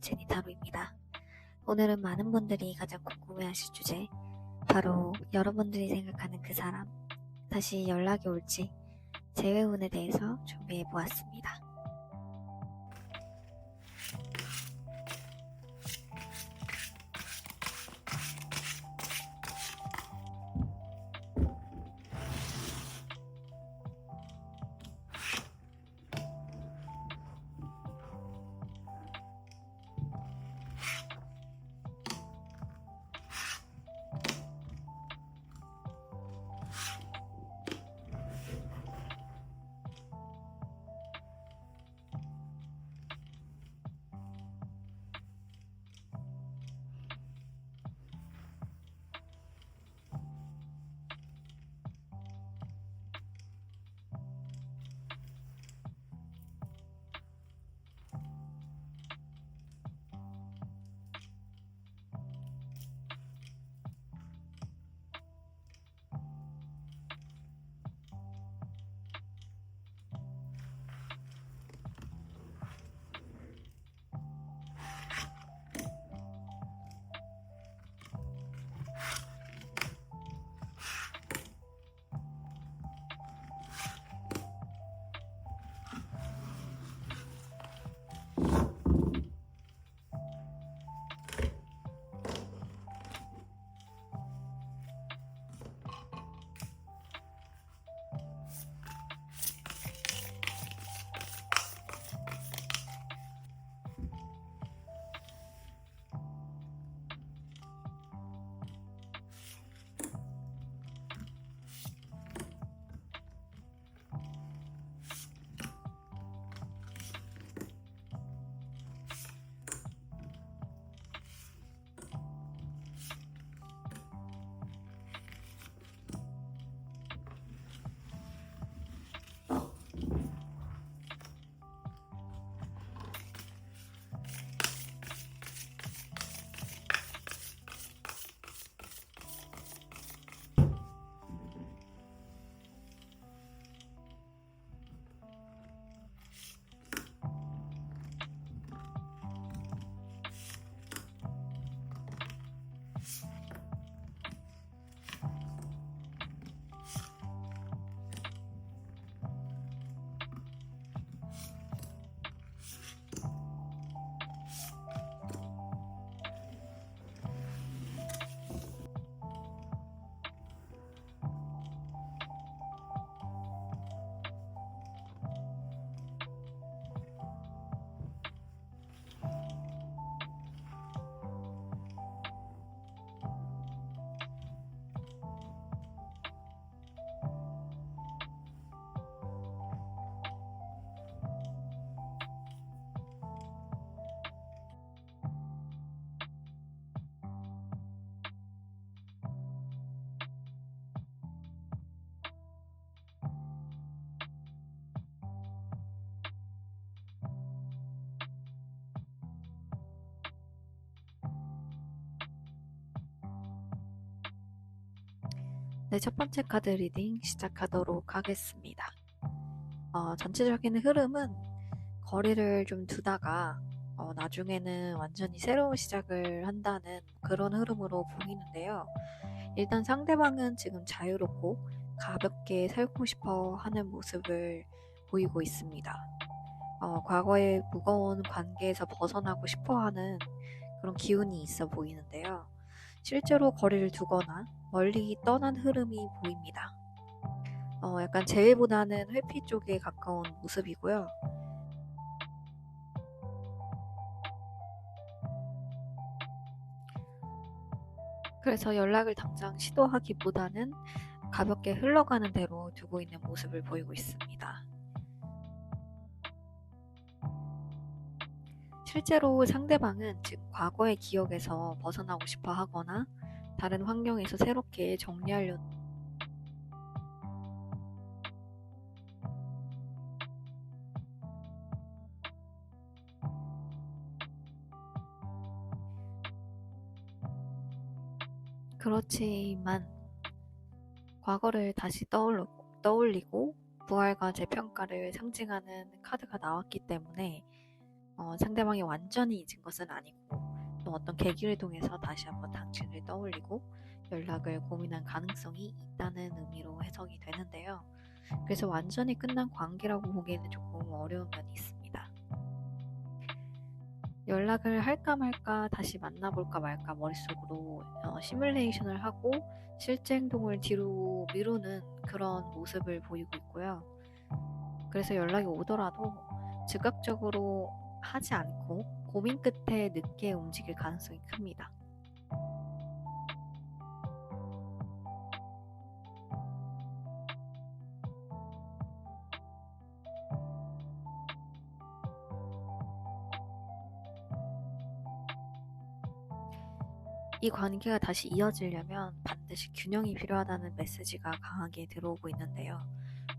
제니 타로입니다. 오늘은 많은 분들이 가장 궁금해하실 주제, 바로 여러분들이 생각하는 그 사람, 다시 연락이 올지 재회운에 대해서 준비해보았습니다. 네, 첫 번째 카드 리딩 시작하도록 하겠습니다. 전체적인 흐름은 거리를 좀 두다가 나중에는 완전히 새로운 시작을 한다는 그런 흐름으로 보이는데요. 일단 상대방은 지금 자유롭고 가볍게 살고 싶어 하는 모습을 보이고 있습니다. 과거의 무거운 관계에서 벗어나고 싶어 하는 그런 기운이 있어 보이는데요. 실제로 거리를 두거나 멀리 떠난 흐름이 보입니다. 약간 제외보다는 회피 쪽에 가까운 모습이고요. 그래서 연락을 당장 시도하기보다는 가볍게 흘러가는 대로 두고 있는 모습을 보이고 있습니다. 실제로 상대방은 지금 과거의 기억에서 벗어나고 싶어 하거나 다른 환경에서 새롭게 정리하려는 그렇지만 과거를 다시 떠올리고 부활과 재평가를 상징하는 카드가 나왔기 때문에 상대방이 완전히 잊은 것은 아니고 또 어떤 계기를 통해서 다시 한번 당신을 떠올리고 연락을 고민한 가능성이 있다는 의미로 해석이 되는데요. 그래서 완전히 끝난 관계라고 보기에는 조금 어려운 면이 있습니다. 연락을 할까 말까 다시 만나볼까 말까 머릿속으로 시뮬레이션을 하고 실제 행동을 뒤로 미루는 그런 모습을 보이고 있고요. 그래서 연락이 오더라도 즉각적으로 하지 않고 고민 끝에 늦게 움직일 가능성이 큽니다. 이 관계가 다시 이어지려면 반드시 균형이 필요하다는 메시지가 강하게 들어오고 있는데요.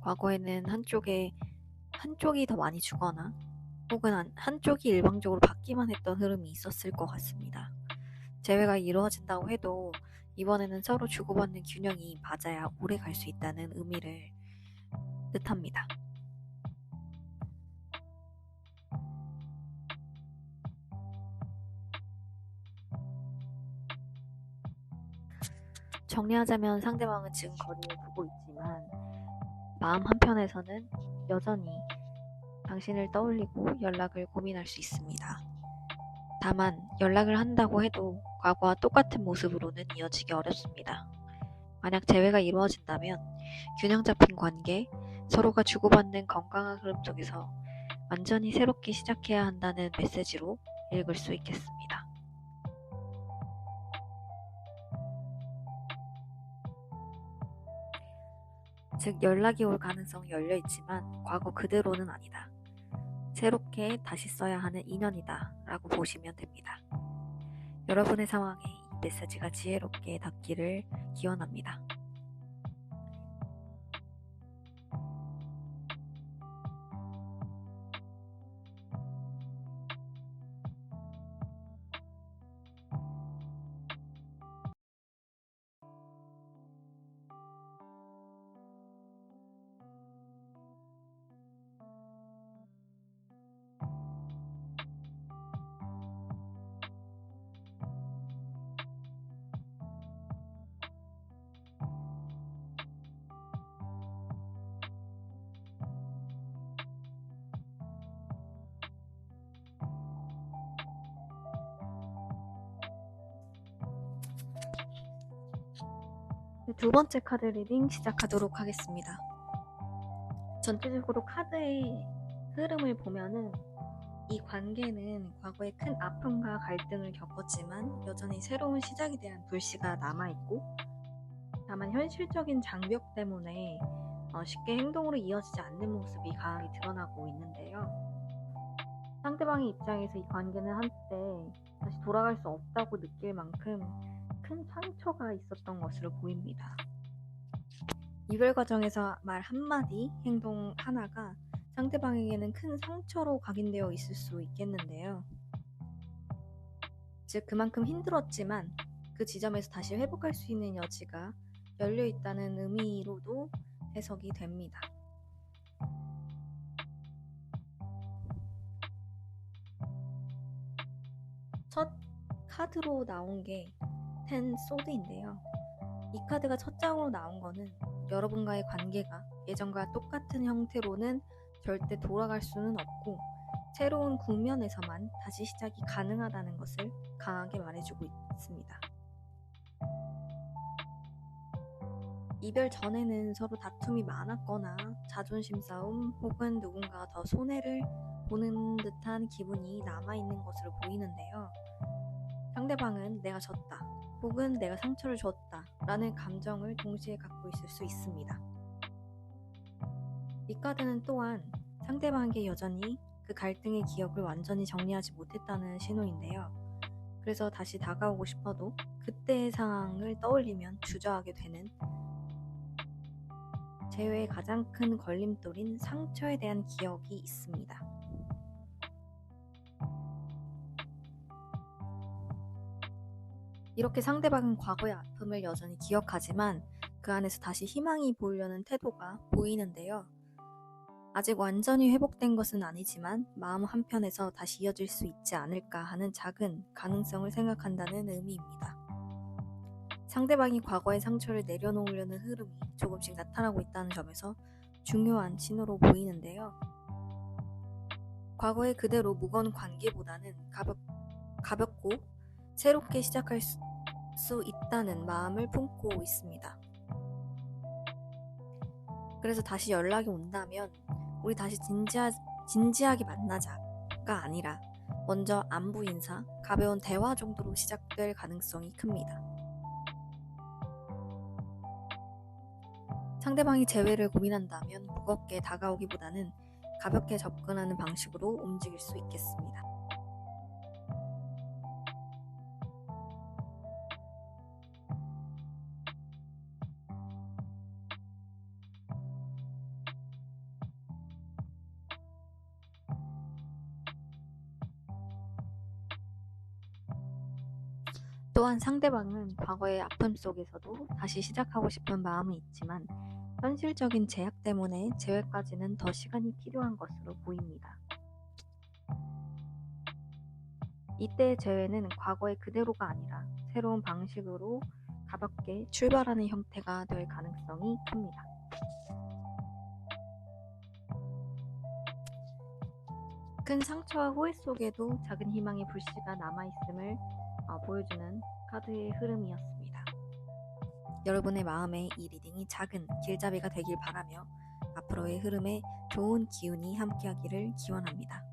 과거에는 한쪽이 더 많이 주거나 혹은 한쪽이 일방적으로 받기만 했던 흐름이 있었을 것 같습니다. 재회가 이루어진다고 해도 이번에는 서로 주고받는 균형이 맞아야 오래 갈 수 있다는 의미를 뜻합니다. 정리하자면 상대방은 지금 거리를 두고 있지만 마음 한편에서는 여전히 당신을 떠올리고 연락을 고민할 수 있습니다. 다만 연락을 한다고 해도 과거와 똑같은 모습으로는 이어지기 어렵습니다. 만약 재회가 이루어진다면 균형 잡힌 관계, 서로가 주고받는 건강한 흐름 속에서 완전히 새롭게 시작해야 한다는 메시지로 읽을 수 있겠습니다. 즉 연락이 올 가능성이 열려있지만 과거 그대로는 아니다. 새롭게 다시 써야 하는 인연이다 라고 보시면 됩니다. 여러분의 상황에 이 메시지가 지혜롭게 닿기를 기원합니다. 두 번째 카드 리딩 시작하도록 하겠습니다. 전체적으로 카드의 흐름을 보면은 이 관계는 과거에 큰 아픔과 갈등을 겪었지만 여전히 새로운 시작에 대한 불씨가 남아있고 다만 현실적인 장벽 때문에 쉽게 행동으로 이어지지 않는 모습이 강하게 드러나고 있는데요. 상대방의 입장에서 이 관계는 한때 다시 돌아갈 수 없다고 느낄 만큼 큰 상처가 있었던 것으로 보입니다. 이별 과정에서 말 한마디, 행동 하나가 상대방에게는 큰 상처로 각인되어 있을 수 있겠는데요. 즉 그만큼 힘들었지만 그 지점에서 다시 회복할 수 있는 여지가 열려있다는 의미로도 해석이 됩니다. 첫 카드로 나온 게 텐 소드인데요. 이 카드가 첫 장으로 나온 거는 여러분과의 관계가 예전과 똑같은 형태로는 절대 돌아갈 수는 없고 새로운 국면에서만 다시 시작이 가능하다는 것을 강하게 말해주고 있습니다. 이별 전에는 서로 다툼이 많았거나 자존심 싸움 혹은 누군가가 더 손해를 보는 듯한 기분이 남아있는 것으로 보이는데요. 상대방은 내가 졌다 혹은 내가 상처를 줬다 라는 감정을 동시에 갖고 있을 수 있습니다. 이 카드는 또한 상대방에게 여전히 그 갈등의 기억을 완전히 정리하지 못했다는 신호인데요. 그래서 다시 다가오고 싶어도 그때의 상황을 떠올리면 주저하게 되는 재회의 가장 큰 걸림돌인 상처에 대한 기억이 있습니다. 이렇게 상대방은 과거의 아픔을 여전히 기억하지만 그 안에서 다시 희망이 보이려는 태도가 보이는데요. 아직 완전히 회복된 것은 아니지만 마음 한편에서 다시 이어질 수 있지 않을까 하는 작은 가능성을 생각한다는 의미입니다. 상대방이 과거의 상처를 내려놓으려는 흐름이 조금씩 나타나고 있다는 점에서 중요한 신호로 보이는데요. 과거의 그대로 무거운 관계보다는 가볍고 새롭게 시작할 수 있다는 마음을 품고 있습니다. 그래서 다시 연락이 온다면 우리 다시 진지하게 만나자가 아니라 먼저 안부 인사, 가벼운 대화 정도로 시작될 가능성이 큽니다. 상대방이 재회를 고민한다면 무겁게 다가오기보다는 가볍게 접근하는 방식으로 움직일 수 있겠습니다. 또한 상대방은 과거의 아픔 속에서도 다시 시작하고 싶은 마음이 있지만 현실적인 제약 때문에 재회까지는 더 시간이 필요한 것으로 보입니다. 이때의 재회는 과거의 그대로가 아니라 새로운 방식으로 가볍게 출발하는 형태가 될 가능성이 큽니다. 큰 상처와 후회 속에도 작은 희망의 불씨가 남아있음을 보여주는 카드의 흐름이었습니다. 여러분의 마음에 이 리딩이 작은 길잡이가 되길 바라며 앞으로의 흐름에 좋은 기운이 함께하기를 기원합니다.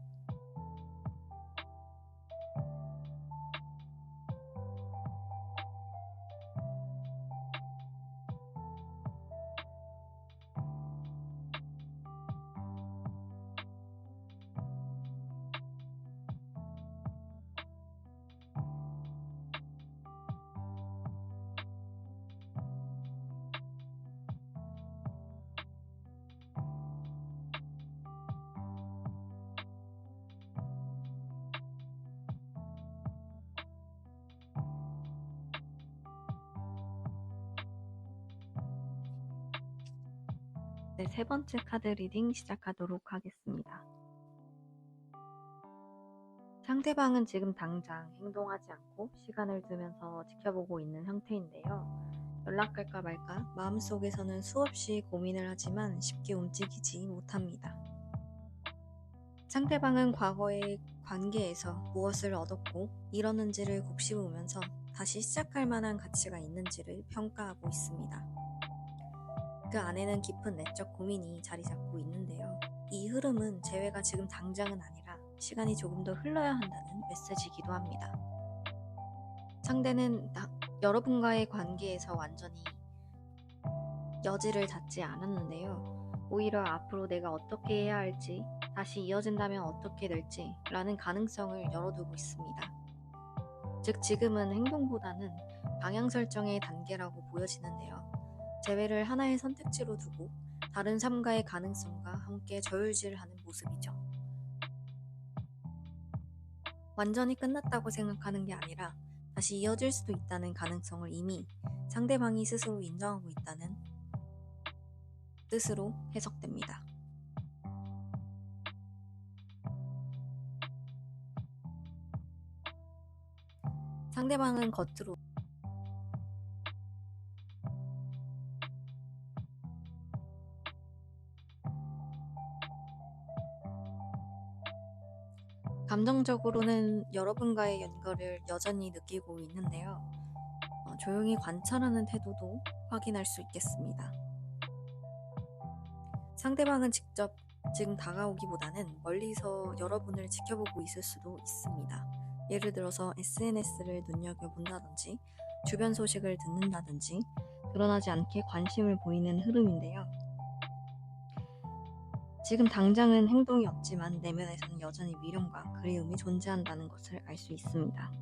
네, 세 번째 카드 리딩 시작하도록 하겠습니다. 상대방은 지금 당장 행동하지 않고 시간을 두면서 지켜보고 있는 상태인데요. 연락할까 말까 마음속에서는 수없이 고민을 하지만 쉽게 움직이지 못합니다. 상대방은 과거의 관계에서 무엇을 얻었고 잃었는지를 곱씹으면서 다시 시작할 만한 가치가 있는지를 평가하고 있습니다. 그 안에는 깊은 내적 고민이 자리 잡고 있는데요. 이 흐름은 재회가 지금 당장은 아니라 시간이 조금 더 흘러야 한다는 메시지이기도 합니다. 상대는 여러분과의 관계에서 완전히 여지를 닫지 않았는데요. 오히려 앞으로 내가 어떻게 해야 할지, 다시 이어진다면 어떻게 될지 라는 가능성을 열어두고 있습니다. 즉 지금은 행동보다는 방향 설정의 단계라고 보여지는데요. 재회를 하나의 선택지로 두고 다른 삶과의 가능성과 함께 저울질하는 모습이죠. 완전히 끝났다고 생각하는 게 아니라 다시 이어질 수도 있다는 가능성을 이미 상대방이 스스로 인정하고 있다는 뜻으로 해석됩니다. 상대방은 겉으로 감정적으로는 여러분과의 연결을 여전히 느끼고 있는데요. 조용히 관찰하는 태도도 확인할 수 있겠습니다. 상대방은 직접 지금 다가오기보다는 멀리서 여러분을 지켜보고 있을 수도 있습니다. 예를 들어서 SNS를 눈여겨본다든지 주변 소식을 듣는다든지 드러나지 않게 관심을 보이는 흐름인데요. 지금 당장은 행동이 없지만 내면에서는 여전히 미련과 그리움이 존재한다는 것을 알 수 있습니다.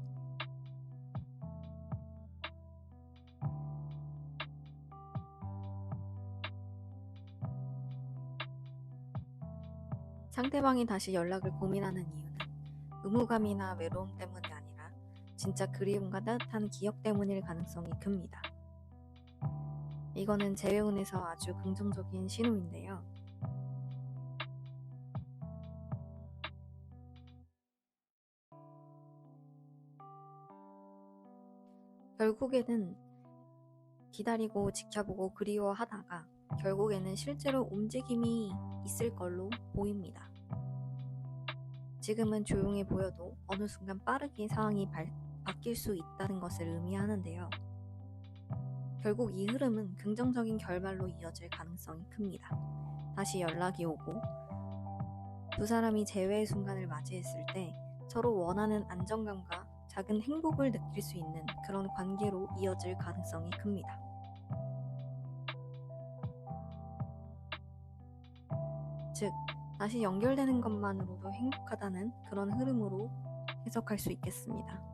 상대방이 다시 연락을 고민하는 이유는 의무감이나 외로움 때문이 아니라 진짜 그리움과 따뜻한 기억 때문일 가능성이 큽니다. 이거는 재회운에서 아주 긍정적인 신호인데요. 결국에는 기다리고 지켜보고 그리워하다가 결국에는 실제로 움직임이 있을 걸로 보입니다. 지금은 조용해 보여도 어느 순간 빠르게 상황이 바뀔 수 있다는 것을 의미하는데요. 결국 이 흐름은 긍정적인 결말로 이어질 가능성이 큽니다. 다시 연락이 오고 두 사람이 재회의 순간을 맞이했을 때 서로 원하는 안정감과 작은 행복을 느낄 수 있는 그런 관계로 이어질 가능성이 큽니다. 즉, 다시 연결되는 것만으로도 행복하다는 그런 흐름으로 해석할 수 있겠습니다.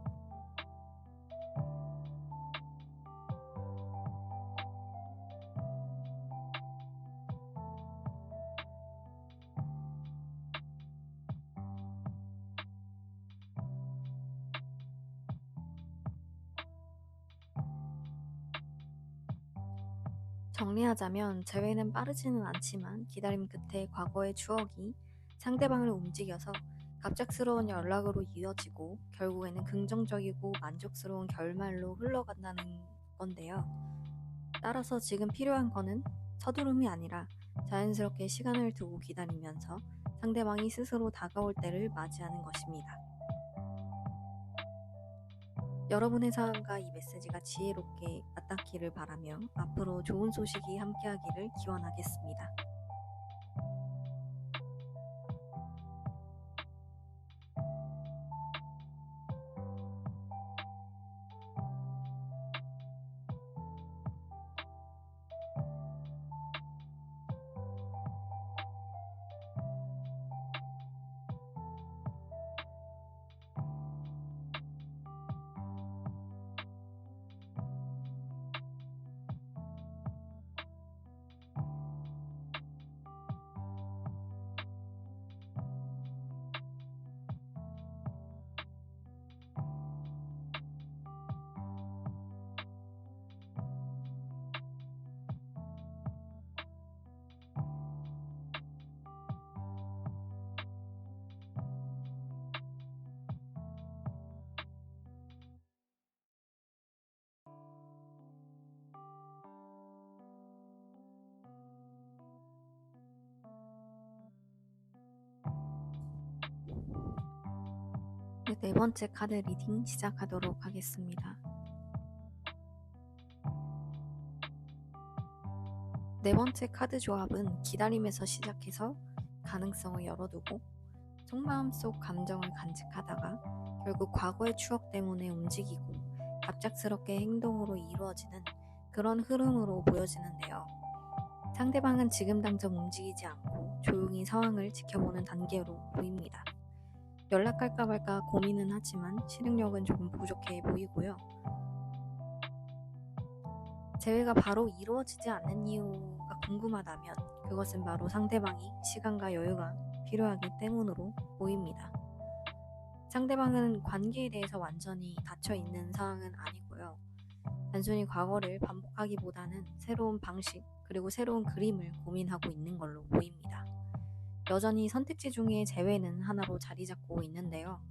정리하자면 재회는 빠르지는 않지만 기다림 끝에 과거의 추억이 상대방을 움직여서 갑작스러운 연락으로 이어지고 결국에는 긍정적이고 만족스러운 결말로 흘러간다는 건데요. 따라서 지금 필요한 거는 서두름이 아니라 자연스럽게 시간을 두고 기다리면서 상대방이 스스로 다가올 때를 맞이하는 것입니다. 여러분의 사연과 이 메시지가 지혜롭게 맞닿기를 바라며 앞으로 좋은 소식이 함께하기를 기원하겠습니다. 네 번째 카드 리딩 시작하도록 하겠습니다. 네 번째 카드 조합은 기다림에서 시작해서 가능성을 열어두고 속마음 속 감정을 간직하다가 결국 과거의 추억 때문에 움직이고 갑작스럽게 행동으로 이루어지는 그런 흐름으로 보여지는데요. 상대방은 지금 당장 움직이지 않고 조용히 상황을 지켜보는 단계로 보입니다. 연락할까 말까 고민은 하지만 실행력은 조금 부족해 보이고요. 재회가 바로 이루어지지 않는 이유가 궁금하다면 그것은 바로 상대방이 시간과 여유가 필요하기 때문으로 보입니다. 상대방은 관계에 대해서 완전히 닫혀있는 상황은 아니고요. 단순히 과거를 반복하기보다는 새로운 방식 그리고 새로운 그림을 고민하고 있는 걸로 보입니다. 여전히 선택지 중에 재회는 하나로 자리 잡고 있는데요.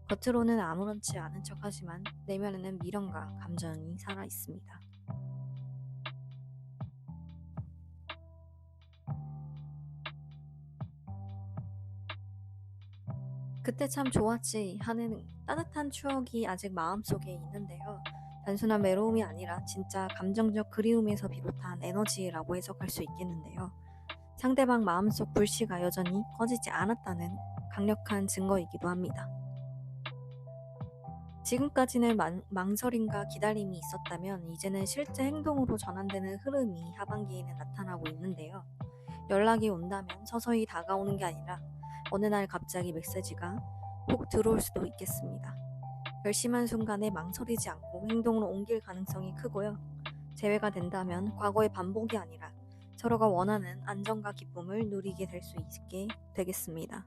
겉으로는 아무렇지 않은 척하지만 내면에는 미련과 감정이 살아 있습니다. 그때 참 좋았지 하는 따뜻한 추억이 아직 마음속에 있는데요. 단순한 외로움이 아니라 진짜 감정적 그리움에서 비롯한 에너지라고 해석할 수 있겠는데요. 상대방 마음속 불씨가 여전히 꺼지지 않았다는 강력한 증거이기도 합니다. 지금까지는 망설임과 기다림이 있었다면 이제는 실제 행동으로 전환되는 흐름이 하반기에는 나타나고 있는데요. 연락이 온다면 서서히 다가오는 게 아니라 어느 날 갑자기 메시지가 훅 들어올 수도 있겠습니다. 결심한 순간에 망설이지 않고 행동으로 옮길 가능성이 크고요. 재회가 된다면 과거의 반복이 아니라 서로가 원하는 안정과 기쁨을 누리게 될 수 있게 되겠습니다.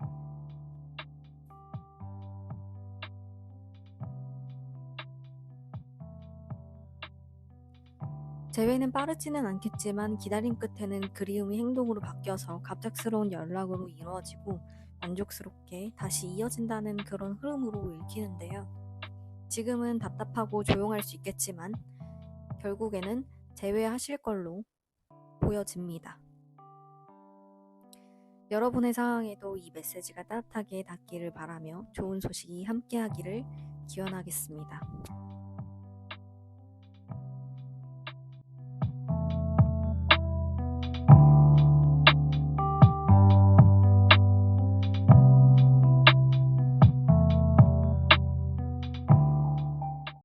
재회는 빠르지는 않겠지만 기다림 끝에는 그리움이 행동으로 바뀌어서 갑작스러운 연락으로 이루어지고 만족스럽게 다시 이어진다는 그런 흐름으로 읽히는데요. 지금은 답답하고 조용할 수 있겠지만 결국에는 재회하실 걸로 보여집니다. 여러분의 상황에도 이 메시지가 따뜻하게 닿기를 바라며 좋은 소식이 함께하기를 기원하겠습니다.